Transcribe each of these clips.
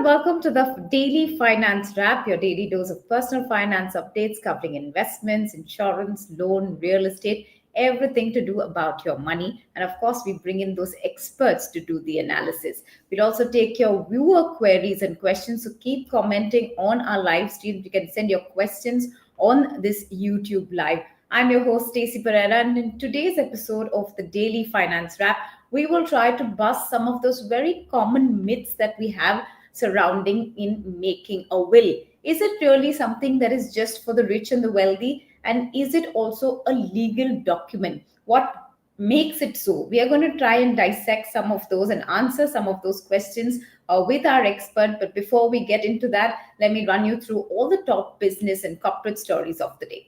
and welcome to the Daily Finance Wrap, your daily dose of personal finance updates covering investments, insurance, loan, real estate, everything to do about your money. And of course, we bring in those experts to do the analysis. We'll also take your viewer queries and questions, so keep commenting on our live stream. You can send your questions on this YouTube live. I'm your host, Stacey Pereira, and in today's episode of the Daily Finance Wrap, we will try to bust some of those very common myths that we have surrounding in making a will. Is it really something that is just for the rich and the wealthy? And is it also a legal document? What makes it so? We are going to try and dissect some of those and answer some of those questions with our expert. But before we get into that, let me run you through all the top business and corporate stories of the day.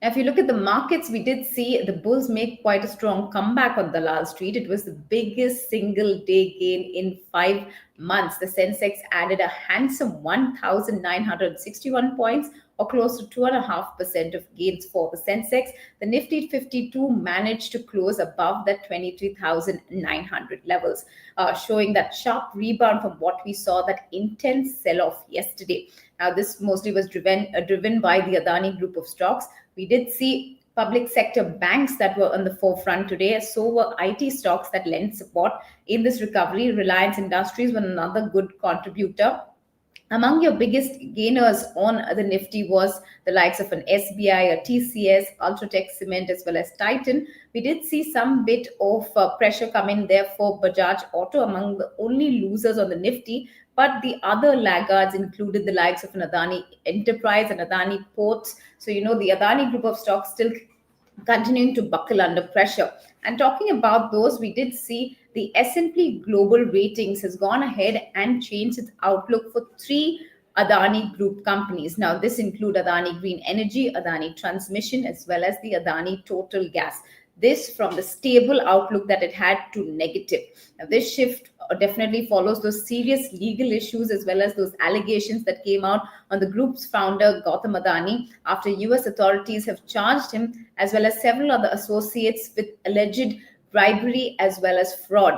Now, if you look at the markets, we did see the bulls make quite a strong comeback on the Dalal Street. It was the biggest single day gain in 5 months. The Sensex added a handsome 1,961 points, or close to 2.5% of gains for the Sensex. The Nifty 52 managed to close above that 23,900 levels, showing that sharp rebound from what we saw, that intense sell-off yesterday. Now, this mostly was driven by the Adani Group of stocks. We did see public sector banks that were on the forefront today, so were IT stocks that lent support in this recovery. Reliance Industries was another good contributor. Among your biggest gainers on the Nifty was the likes of an SBI, a TCS, Ultratech Cement, as well as Titan. We did see some bit of pressure come in there for Bajaj Auto, among the only losers on the Nifty. But the other laggards included the likes of an Adani Enterprise and Adani Ports. So, the Adani Group of stocks still continuing to buckle under pressure. And talking about those, we did see the S&P Global Ratings has gone ahead and changed its outlook for 3 Adani Group companies. Now, this include Adani Green Energy, Adani Transmission, as well as the Adani Total Gas. This from the stable outlook that it had to negative. Now, this shift definitely follows those serious legal issues as well as those allegations that came out on the group's founder, Gautam Adani, after US authorities have charged him as well as several other associates with alleged bribery as well as fraud,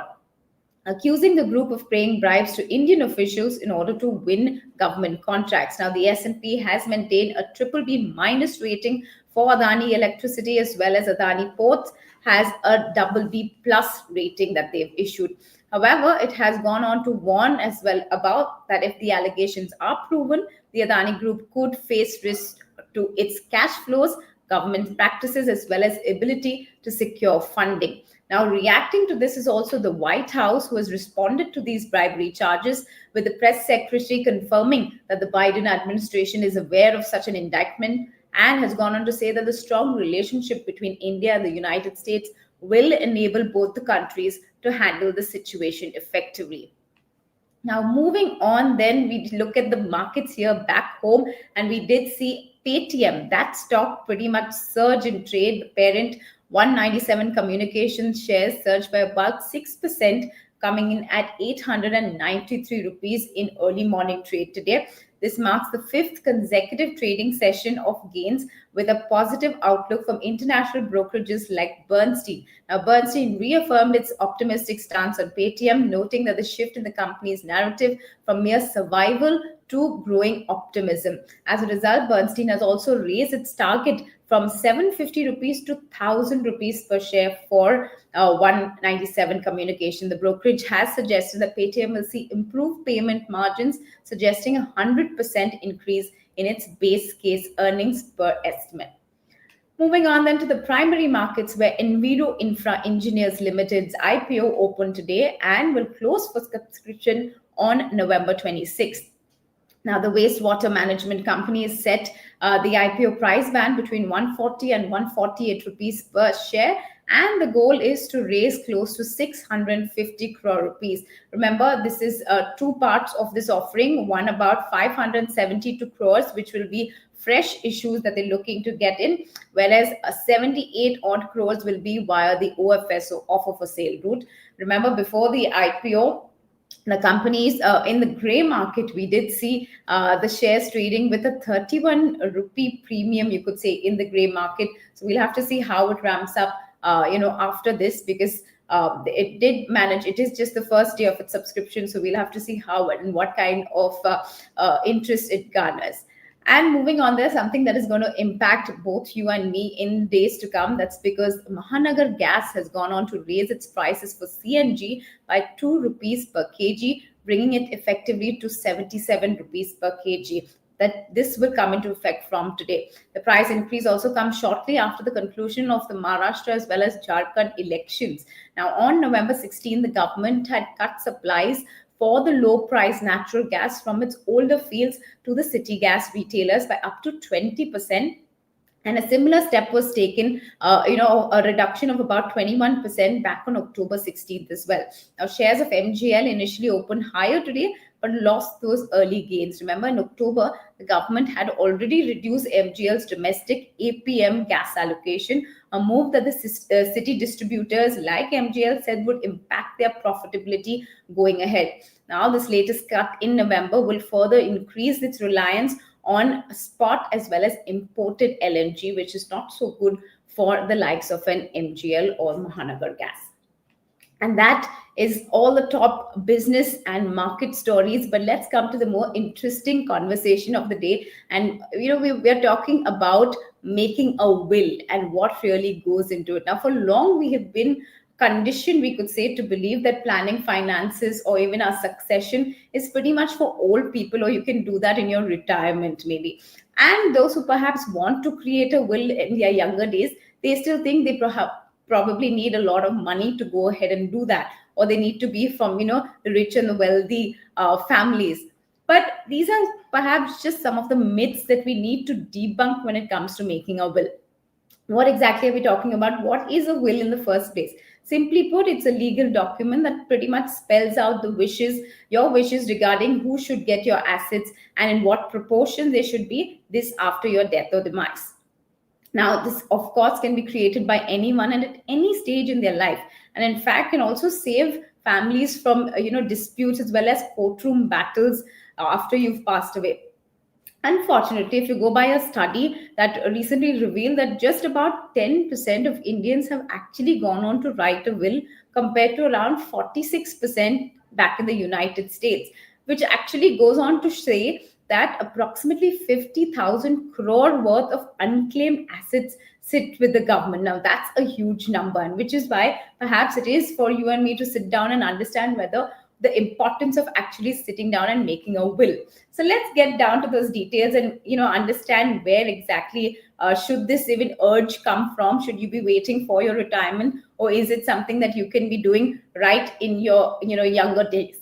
accusing the group of paying bribes to Indian officials in order to win government contracts. Now, the S&P has maintained a BBB minus rating for Adani Electricity as well as Adani Ports has a BB plus rating that they've issued. However, it has gone on to warn as well about that if the allegations are proven, the Adani Group could face risk to its cash flows, government practices, as well as ability to secure funding. Now, reacting to this is also the White House, who has responded to these bribery charges, with the press secretary confirming that the Biden administration is aware of such an indictment and has gone on to say that the strong relationship between India and the United States will enable both the countries to handle the situation effectively. Now, moving on, then we look at the markets here back home, and we did see Paytm, that stock pretty much surge in trade. The parent 197 Communications shares surged by about 6%, coming in at 893 rupees in early morning trade today. This marks the 5th consecutive trading session of gains, with a positive outlook from international brokerages like Bernstein. Now, Bernstein reaffirmed its optimistic stance on Paytm, noting that the shift in the company's narrative from mere survival to growing optimism. As a result, Bernstein has also raised its target from 750 rupees to 1,000 rupees per share for 197 Communication. The brokerage has suggested that Paytm will see improved payment margins, suggesting a 100% increase in its base case earnings per estimate. Moving on then to the primary markets, where Enviro Infra Engineers Limited's IPO opened today and will close for subscription on November 26th. Now, the wastewater management company has set the IPO price band between 140 and 148 rupees per share, and the goal is to raise close to 650 crore rupees. Remember, this is 2 parts of this offering. One about 572 crores, which will be fresh issues that they're looking to get in, whereas 78 odd crores will be via the OFS, or offer for sale route. Remember, before the IPO, the companies in the gray market, we did see the shares trading with a 31 rupee premium, you could say, in the gray market. So we'll have to see how it ramps up, after this, because it did manage. It is just the first day of its subscription, so we'll have to see how and what kind of interest it garners. And moving on, there's something that is going to impact both you and me in days to come. That's because Mahanagar Gas has gone on to raise its prices for CNG by 2 rupees per kg, bringing it effectively to 77 rupees per kg. That this will come into effect from today. The price increase also comes shortly after the conclusion of the Maharashtra as well as Jharkhand elections. Now, on November 16, the government had cut supplies for the low price natural gas from its older fields to the city gas retailers by up to 20%. And a similar step was taken, a reduction of about 21% back on October 16th as well. Now, shares of MGL initially opened higher today, but lost those early gains. Remember, in October, the government had already reduced MGL's domestic APM gas allocation, a move that the city distributors like MGL said would impact their profitability going ahead. Now, this latest cut in November will further increase its reliance on spot as well as imported LNG, which is not so good for the likes of an MGL or Mahanagar Gas. And that is all the top business and market stories. But let's come to the more interesting conversation of the day. And we're talking about making a will and what really goes into it. Now, for long we have been conditioned, we could say, to believe that planning finances or even our succession is pretty much for old people, or you can do that in your retirement maybe. And those who perhaps want to create a will in their younger days, they still think they probably need a lot of money to go ahead and do that, or they need to be from the rich and the wealthy families. But these are perhaps just some of the myths that we need to debunk when it comes to making a will. What exactly are we talking about? What is a will in the first place? Simply put, it's a legal document that pretty much spells out your wishes regarding who should get your assets and in what proportion they should be, this after your death or demise. Now, this, of course, can be created by anyone and at any stage in their life, and in fact, can also save families from disputes as well as courtroom battles after you've passed away. Unfortunately, if you go by a study that recently revealed that just about 10% of Indians have actually gone on to write a will, compared to around 46% back in the United States, which actually goes on to say that approximately 50,000 crore worth of unclaimed assets sit with the government. Now, that's a huge number, and which is why perhaps it is for you and me to sit down and understand whether the importance of actually sitting down and making a will. So let's get down to those details and understand where exactly should this even urge come from. Should you be waiting for your retirement, or is it something that you can be doing right in your younger days?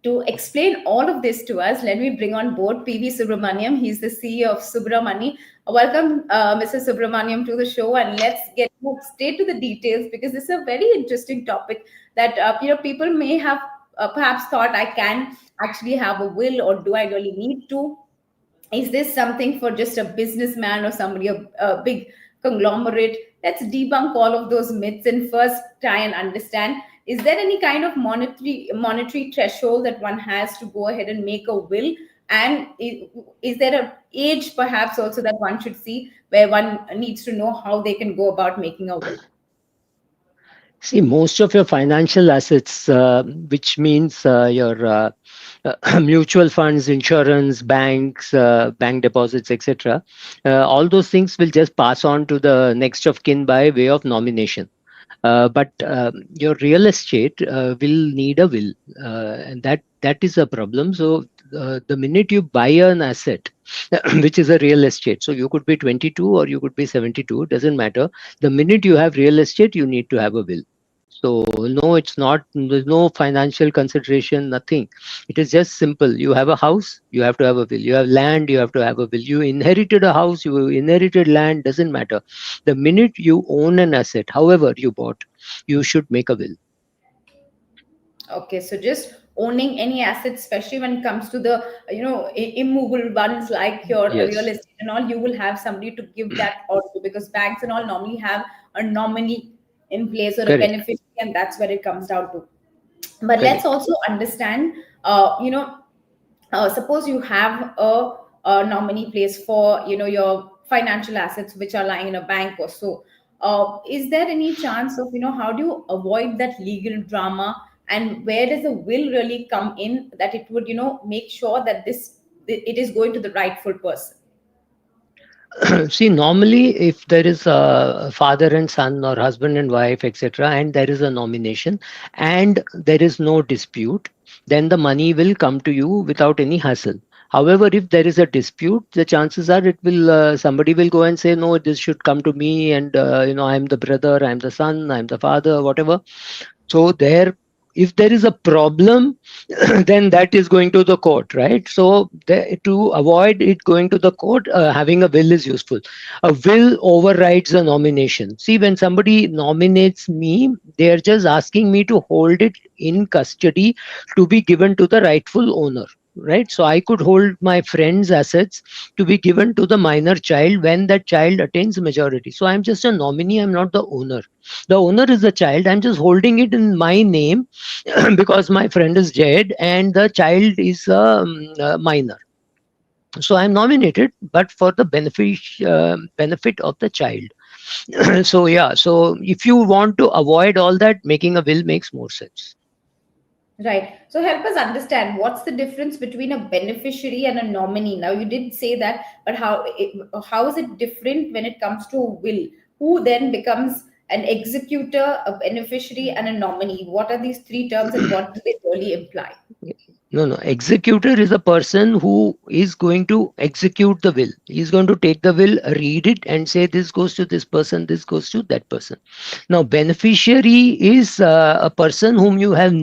To explain all of this to us, let me bring on board PV Subramanyam. He's the CEO of Subramoney. Welcome, Mr. Subramanyam, to the show, and let's get straight to the details, because this is a very interesting topic that people may have perhaps thought, I can actually have a will, or do I really need to? Is this something for just a businessman or somebody, a big conglomerate? Let's debunk all of those myths and first try and understand, is there any kind of monetary threshold that one has to go ahead and make a will? And is there an age perhaps also that one should see, where one needs to know how they can go about making a will? See, most of your financial assets, which means your mutual funds, insurance, banks, bank deposits, etc., all those things will just pass on to the next of kin by way of nomination. But your real estate will need a will, and that is a problem. So the minute you buy an asset, which is a real estate, so you could be 22 or you could be 72, doesn't matter. The minute you have real estate, you need to have a will. So no, it's not. There's no financial consideration, nothing. It is just simple. You have a house, you have to have a will. You have land, you have to have a will. You inherited a house, you inherited land, doesn't matter. The minute you own an asset, however you bought, you should make a will. Okay, so just owning any asset, especially when it comes to the immovable ones like your real Yes, estate and all, you will have somebody to give that also, because banks and all normally have a nominee in place or a correct, beneficiary, and that's where it comes down to. But let's correct. also understand, suppose you have a nominee place for your financial assets which are lying in a bank or so. Is there any chance of, how do you avoid that legal drama, and where does the will really come in, that it would, make sure that it is going to the rightful person? See, normally, if there is a father and son or husband and wife, etc., and there is a nomination and there is no dispute, then the money will come to you without any hassle. However, if there is a dispute, the chances are it will somebody will go and say, no, this should come to me, and I'm the brother, I'm the son, I'm the father, whatever. So there, if there is a problem, then that is going to the court, right? So to avoid it going to the court, having a will is useful. A will overrides a nomination. See, when somebody nominates me, they are just asking me to hold it in custody to be given to the rightful owner. Right, so I could hold my friend's assets to be given to the minor child when that child attains majority. So I'm just a nominee, I'm not the owner. The owner is the child. I'm just holding it in my name because my friend is dead and the child is a minor. So I'm nominated, but for the benefit of the child. So yeah. So if you want to avoid all that, making a will makes more sense. Right. So help us understand what's the difference between a beneficiary and a nominee. Now you did say that, but how is it different when it comes to a will? Who then becomes an executor, a beneficiary, and a nominee? What are these three terms, and what do they really imply? No, no. Executor is a person who is going to execute the will. He's going to take the will, read it, and say this goes to this person, this goes to that person. Now, beneficiary is a person whom you have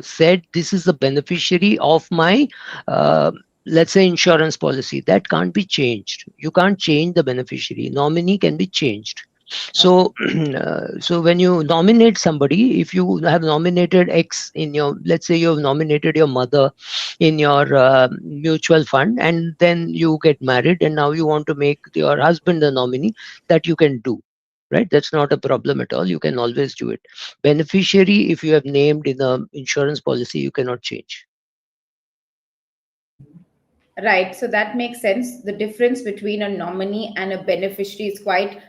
said this is the beneficiary of my, uh, let's say, insurance policy. That can't be changed. You can't change the beneficiary. Nominee can be changed. Okay. So, so when you nominate somebody, if you have nominated X in your, let's say you have nominated your mother in your mutual fund, and then you get married, and now you want to make your husband the nominee, that you can do. Right, that's not a problem at all. You can always do it. Beneficiary, if you have named in the insurance policy, you cannot change. Right. So that makes sense. The difference between a nominee and a beneficiary is quite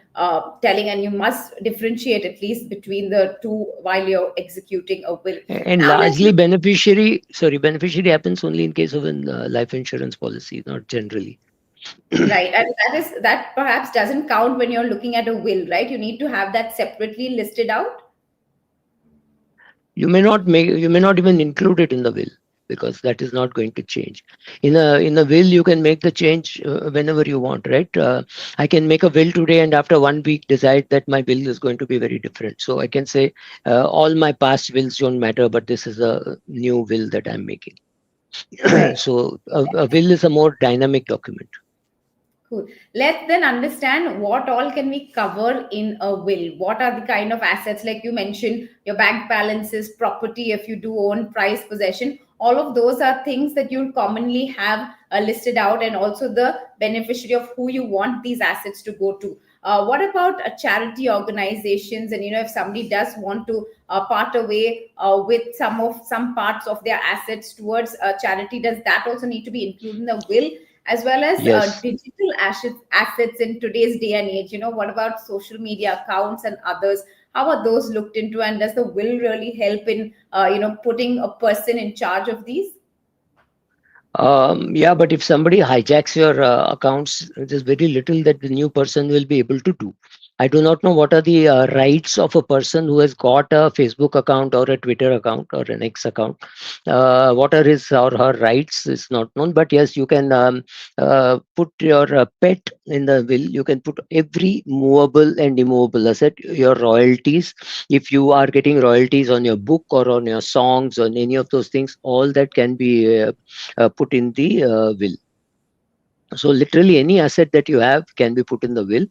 telling, and you must differentiate at least between the two while you're executing a will. And Now let's largely look. beneficiary happens only in case of a life insurance policy, not generally. Right, and that perhaps doesn't count when you're looking at a will, right? You need to have that separately listed out. You may not even include it in the will, because that is not going to change. In a will, you can make the change whenever you want, right? I can make a will today and after 1 week decide that my will is going to be very different. So I can say all my past wills don't matter, but this is a new will that I'm making. Right. So a will is a more dynamic document. Cool. Let's then understand what all can we cover in a will. What are the kind of assets, like you mentioned, your bank balances, property, if you do own, price, possession. All of those are things that you'll commonly have listed out, and also the beneficiary of who you want these assets to go to. What about charity organizations? And if somebody does want to part away with some parts of their assets towards charity, does that also need to be included in the will? As well as Yes. digital assets in today's day and age. What about social media accounts and others? How are those looked into, and does the will really help in putting a person in charge of these? Yeah, but if somebody hijacks your accounts, there's very little that the new person will be able to do. I do not know what are the rights of a person who has got a Facebook account or a Twitter account or an X account. What are his or her rights is not known. But yes, you can put your pet in the will. You can put every movable and immovable asset, your royalties. If you are getting royalties on your book or on your songs, on any of those things, all that can be put in the will. So literally any asset that you have can be put in the will.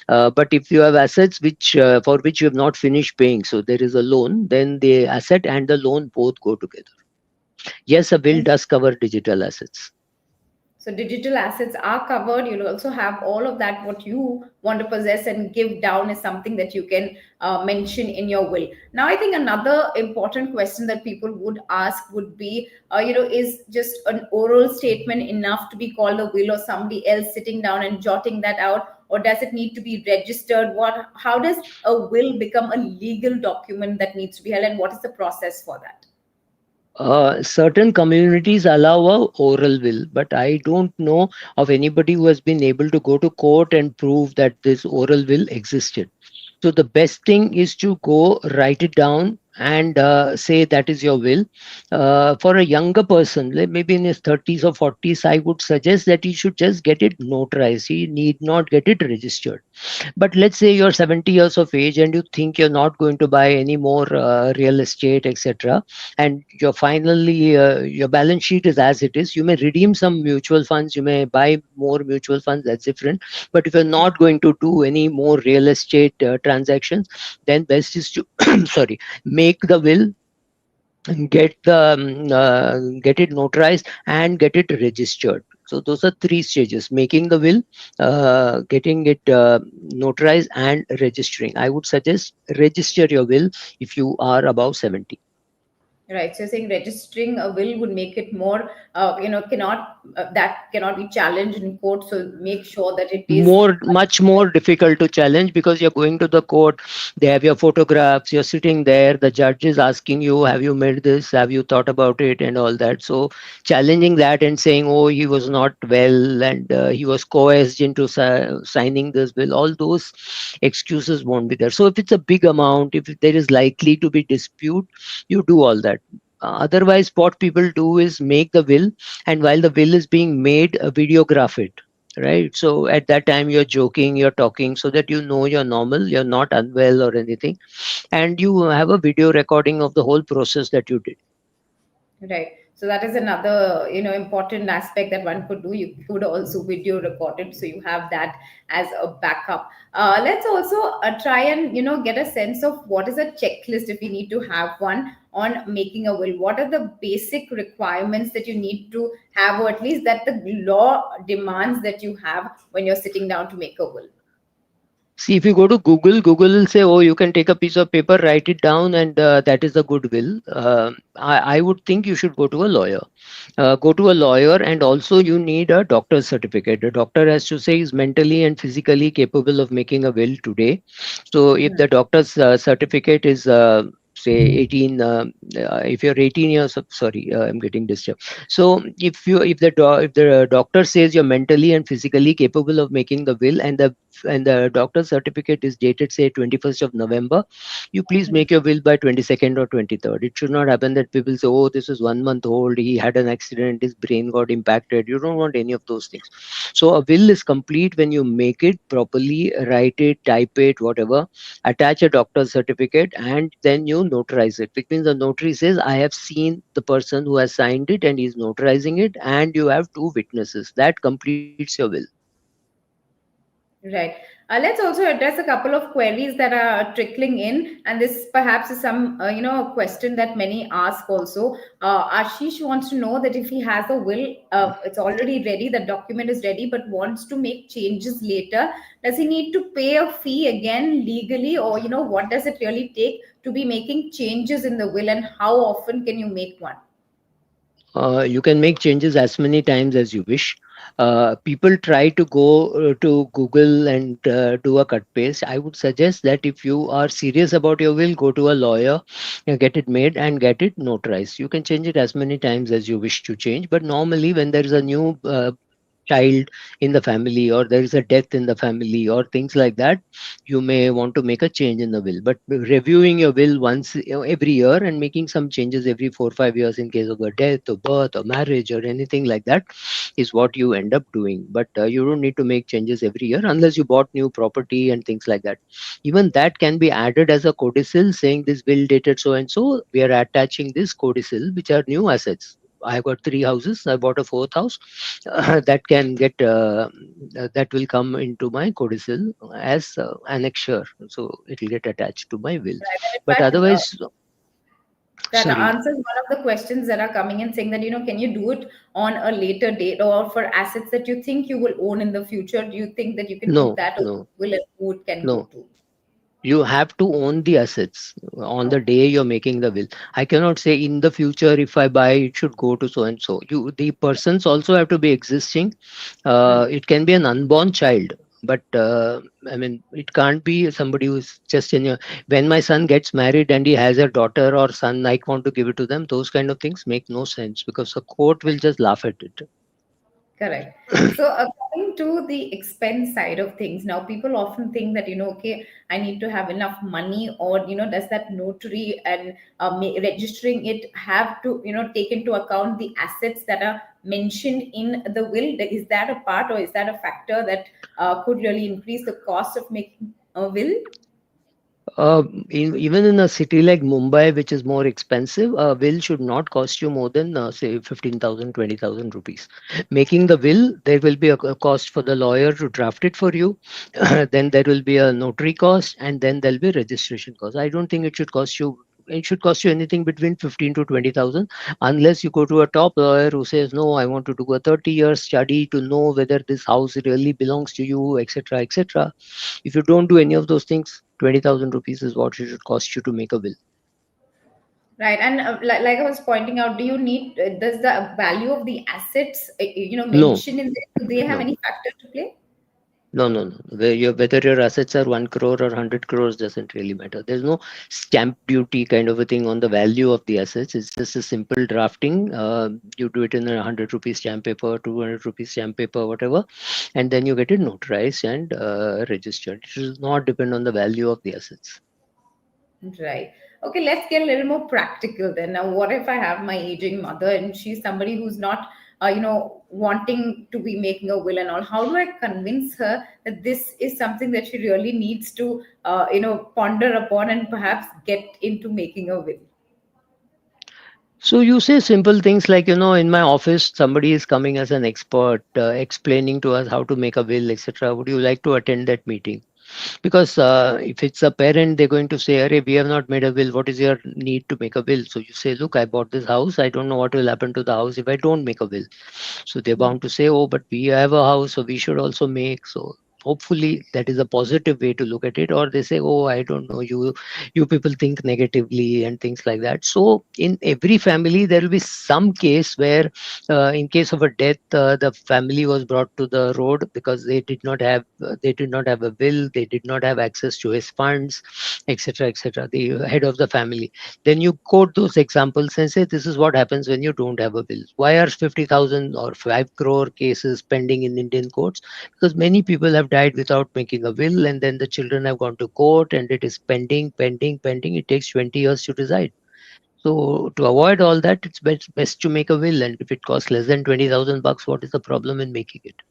But if you have assets which for which you have not finished paying, so there is a loan, then the asset and the loan both go together. Yes, a will does cover digital assets. So digital assets are covered. You'll also have all of that. What you want to possess and give down is something that you can mention in your will. Now, I think another important question that people would ask would be, is just an oral statement enough to be called a will, or somebody else sitting down and jotting that out? or does it need to be registered? How does a will become a legal document that needs to be held, and what is the process for that? Certain communities allow a oral will, but I don't know of anybody who has been able to go to court and prove that this oral will existed. So the best thing is to go write it down and say that is your will. For a younger person, like maybe in his 30s or 40s, I would suggest that he should just get it notarized. He need not get it registered. But let's say you're 70 years of age and you think you're not going to buy any more real estate, etc., and you're finally your balance sheet is as it is. You may redeem some mutual funds, you may buy more mutual funds, that's different. But if you're not going to do any more real estate transactions, then best is to sorry, make the will and get it notarized and get it registered. So those are three stages: making the will, getting it notarized, and registering. I would suggest register your will if you are above 70. Right. So you're saying registering a will would make it more, cannot that cannot be challenged in court. So make sure that it is. More, much more difficult to challenge, because you're going to the court, they have your photographs, you're sitting there, the judge is asking you, have you made this, have you thought about it, and all that. So challenging that and saying, oh, he was not well, and he was coerced into signing this bill, all those excuses won't be there. So if it's a big amount, if there is likely to be dispute, you do all that. Otherwise, what people do is make the will, and while the will is being made, videograph it, right? So at that time you're joking, you're talking, so that you know you're normal, you're not unwell or anything, and you have a video recording of the whole process that you did. Right. So that is another, important aspect that one could do. You could also video record it, so you have that as a backup. Let's also try and get a sense of what is a checklist if we need to have one on making a will. What are the basic requirements that you need to have, or at least that the law demands that you have when you're sitting down to make a will? See, if you go to Google, Google will say, oh, you can take a piece of paper, write it down, and that is the good will. I would think you should go to a lawyer. Go to a lawyer, and also you need a doctor's certificate. The doctor has to say is mentally and physically capable of making a will today. So if the doctor's certificate is say 18, if you're 18 years of, sorry, I'm getting disturbed. So if the doctor says you're mentally and physically capable of making the will, and the doctor's certificate is dated say 21st of November, you please make your will by 22nd or 23rd. It should not happen that people say, oh, this is 1 month old, he had an accident, his brain got impacted. You don't want any of those things. So a will is complete when you make it properly, write it, type it, whatever, attach a doctor's certificate, and then you notarize it. Which means the notary says, I have seen the person who has signed it and he's notarizing it, and you have two witnesses. That completes your will. Right. Let's also address a couple of queries that are trickling in, and this perhaps is some, question that many ask also. Ashish wants to know that if he has a will, it's already ready, the document is ready, but wants to make changes later, does he need to pay a fee again legally, or what does it really take to be making changes in the will, and how often can you make one? You can make changes as many times as you wish. People try to go to Google and do a cut paste. I would suggest that if you are serious about your will, go to a lawyer, get it made, and get it notarized. You can change it as many times as you wish to change. But normally, when there is a new child in the family, or there is a death in the family, or things like that, you may want to make a change in the will. But reviewing your will once, every year, and making some changes every 4 or 5 years in case of a death or birth or marriage or anything like that is what you end up doing. But you don't need to make changes every year unless you bought new property and things like that. Even that can be added as a codicil, saying this will dated so and so, we are attaching this codicil, which are new assets. I got 3 houses. I bought a fourth house. That can get that will come into my codicil as annexure. So it will get attached to my will. Right. And in But fact, otherwise, that sorry, answers one of the questions that are coming in, saying that can you do it on a later date, or for assets that you think you will own in the future, do you think that you can put no, that on no, will, and who it can go no. to? You have to own the assets on the Okay. day you're making the will. I cannot say in the future if I buy it should go to so and so. You, the persons also have to be existing. Hmm. It can be an unborn child. But I mean, it can't be somebody who's just in your. When my son gets married and he has a daughter or son, I want to give it to them. Those kind of things make no sense because the court will just laugh at it. Correct. So, coming to the expense side of things, now people often think that, okay, I need to have enough money, or, does that notary and registering it have to, take into account the assets that are mentioned in the will? Is that a part, or is that a factor that could really increase the cost of making a will? Even in a city like Mumbai, which is more expensive, a will should not cost you more than, say, 15,000, 20,000 rupees. Making the will, there will be a cost for the lawyer to draft it for you. Then there will be a notary cost, and then there'll be registration cost. I don't think it should cost you. It should cost you anything between 15 to 20,000, unless you go to a top lawyer who says, "No, I want to do a 30-year study to know whether this house really belongs to you, etc., etc." If you don't do any of those things, 20,000 rupees is what it should cost you to make a will. Right. And like I was pointing out, do you need, does the value of the assets, No, mention in there, do they have no, any factor to play? no. Whether your assets are 1 crore or 100 crores doesn't really matter. There's no stamp duty kind of a thing on the value of the assets. It's just a simple drafting. You do it in a 100 rupees stamp paper, 200 rupees stamp paper, whatever, and then you get it notarized and registered. It does not depend on the value of the assets. Right. Okay, let's get a little more practical then. Now, what if I have my aging mother and she's somebody who's not, wanting to be making a will and all? How do I convince her that this is something that she really needs to, ponder upon and perhaps get into making a will? So you say simple things like, in my office, somebody is coming as an expert, explaining to us how to make a will, etc. Would you like to attend that meeting? Because if it's a parent, they're going to say, "Arey, we have not made a will. What is your need to make a will?" So you say, "Look, I bought this house. I don't know what will happen to the house if I don't make a will." So they're bound to say, "Oh, but we have a house, so we should also make." So hopefully that is a positive way to look at it. Or they say, "Oh, I don't know, you people think negatively," and things like that. So in every family there will be some case where, in case of a death, the family was brought to the road because they did not have a will, they did not have access to his funds, etc., etc., the head of the family. Then you quote those examples and say, "This is what happens when you don't have a will." Why are 50,000 or 5 crore cases pending in Indian courts? Because many people have died without making a will, and then the children have gone to court and it is pending. It takes 20 years to decide. So to avoid all that, it's best to make a will, and if it costs less than 20,000 bucks, what is the problem in making it?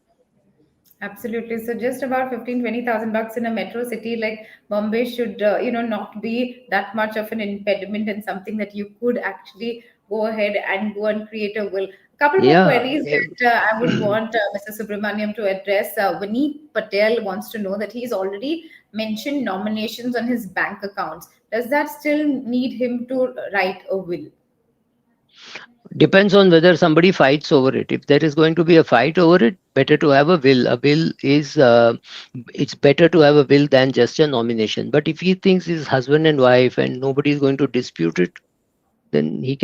Absolutely. So just about 15, 20,000 bucks in a metro city like Bombay should, not be that much of an impediment, and something that you could actually go ahead and go and create a will. A couple more Yeah. queries that I would want Mr. Subramanyam to address. Vaneet Patel wants to know that he's already mentioned nominations on his bank accounts. Does that still need him to write a will? Depends on whether somebody fights over it. If there is going to be a fight over it, better to have a will. A will is, it's better to have a will than just a nomination. But if he thinks he's husband and wife and nobody is going to dispute it, then he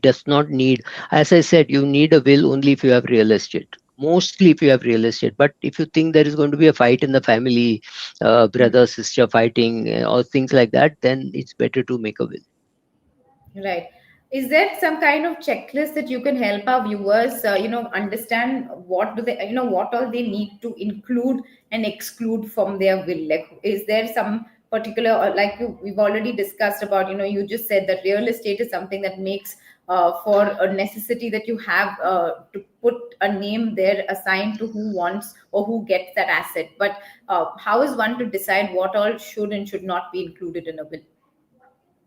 does not need. As I said, you need a will only if you have real estate. Mostly if you have real estate. But if you think there is going to be a fight in the family, brother sister fighting, or things like that, then it's better to make a will. Right. Is there some kind of checklist that you can help our viewers, understand what do they, what all they need to include and exclude from their will? Like, is there some particular, like we've already discussed about, you just said that real estate is something that makes for a necessity that you have to put a name there assigned to who wants or who gets that asset. But how is one to decide what all should and should not be included in a will?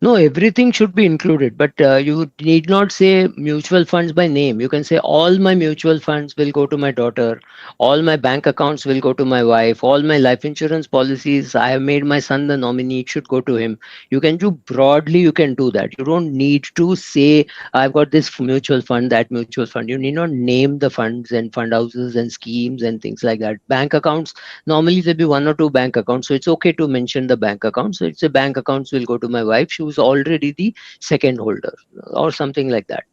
No, everything should be included, but you need not say mutual funds by name. You can say all my mutual funds will go to my daughter, all my bank accounts will go to my wife, all my life insurance policies, I have made my son the nominee, it should go to him. You can do broadly, you can do that. You don't need to say, "I've got this mutual fund, that mutual fund." You need not name the funds and fund houses and schemes and things like that. Bank accounts, normally there'll be one or two bank accounts, so it's okay to mention the bank account. So it's a bank accounts will go to my wife, she was already the second holder, or something like that.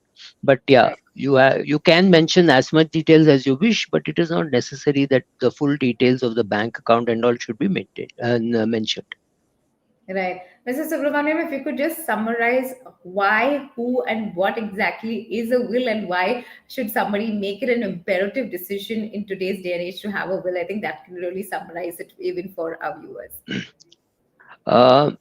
But yeah, Right. You can mention as much details as you wish, but it is not necessary that the full details of the bank account and all should be maintained and mentioned. Right. Mr. Subramanyam, if you could just summarize why, who, and what exactly is a will, and why should somebody make it an imperative decision in today's day and age to have a will, I think that can really summarize it even for our viewers. Uh,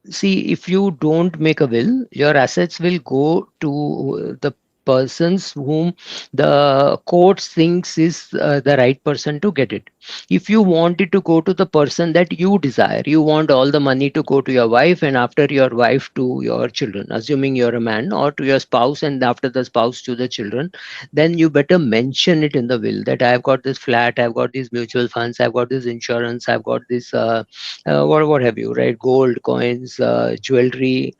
See, if you don't make a will, your assets will go to the persons whom the court thinks is the right person to get it. If you want it to go to the person that you desire, you want all the money to go to your wife, and after your wife to your children, assuming you're a man, or to your spouse, and after the spouse to the children, then you better mention it in the will that I've got this flat, I've got these mutual funds, I've got this insurance, I've got this what have you, right? Gold, coins, jewelry,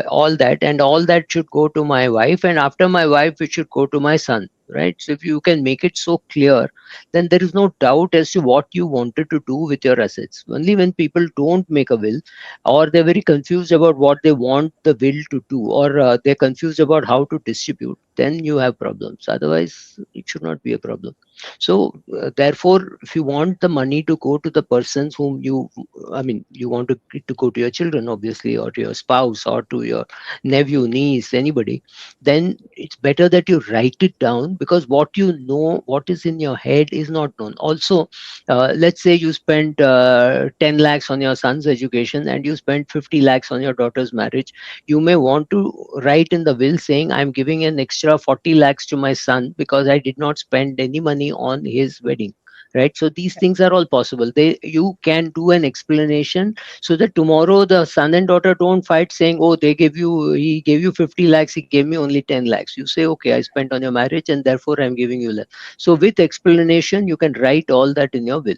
all that, and all that should go to my wife, and after my wife, it should go to my son, right? So if you can make it so clear, then there is no doubt as to what you wanted to do with your assets. Only when people don't make a will, or they're very confused about what they want the will to do, or they're confused about how to distribute, then you have problems. Otherwise, it should not be a problem. So therefore, if you want the money to go to the persons whom you, I mean, you want it to go to your children, obviously, or to your spouse, or to your nephew, niece, anybody, then it's better that you write it down, because what you know, what is in your head is not known. Also, let's say you spent 10 lakhs on your son's education, and you spent 50 lakhs on your daughter's marriage. You may want to write in the will saying, I'm giving an extra 40 lakhs to my son because I did not spend any money on his wedding, right? So these things are all possible. They, you can do an explanation, so that tomorrow the son and daughter don't fight saying, oh, he gave you 50 lakhs, he gave me only 10 lakhs. You say, okay, I spent on your marriage and therefore I'm giving you less. So with explanation, you can write all that in your will.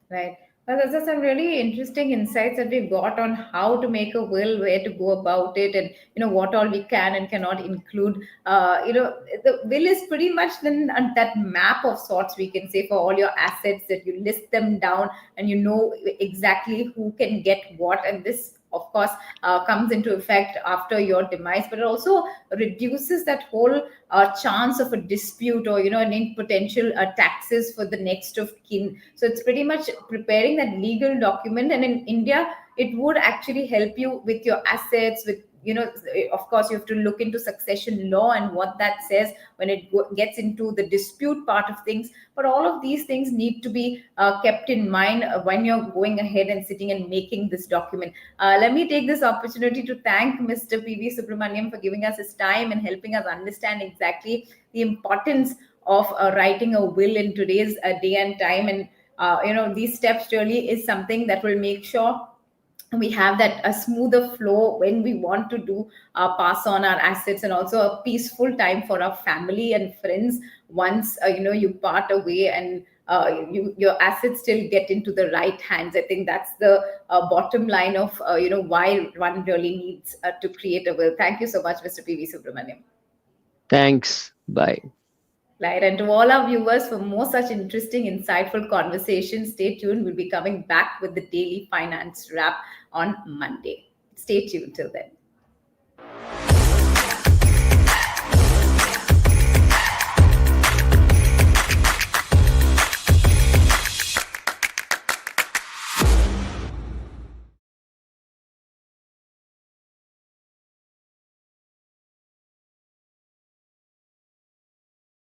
Right. Well, those are some really interesting insights that we've got on how to make a will, where to go about it, and what all we can and cannot include. The will is pretty much then that map of sorts, we can say, for all your assets, that you list them down and you know exactly who can get what, and this of course comes into effect after your demise, but it also reduces that whole chance of a dispute, or any potential taxes for the next of kin. So it's pretty much preparing that legal document, and in India it would actually help you with your assets, with of course you have to look into succession law and what that says when it gets into the dispute part of things. But all of these things need to be kept in mind when you're going ahead and sitting and making this document. Let me take this opportunity to thank Mr. PV Subramanyam for giving us his time and helping us understand exactly the importance of writing a will in today's day and time. And these steps really is something that will make sure we have that a smoother flow when we want to do pass on our assets, and also a peaceful time for our family and friends once you part away, and your assets still get into the right hands. I think that's the bottom line of why one really needs to create a will. Thank you so much, Mr. PV Subramaniam. Thanks. Bye. Right. And to all our viewers, for more such interesting, insightful conversations, stay tuned. We'll be coming back with the daily finance wrap on Monday. Stay tuned till then.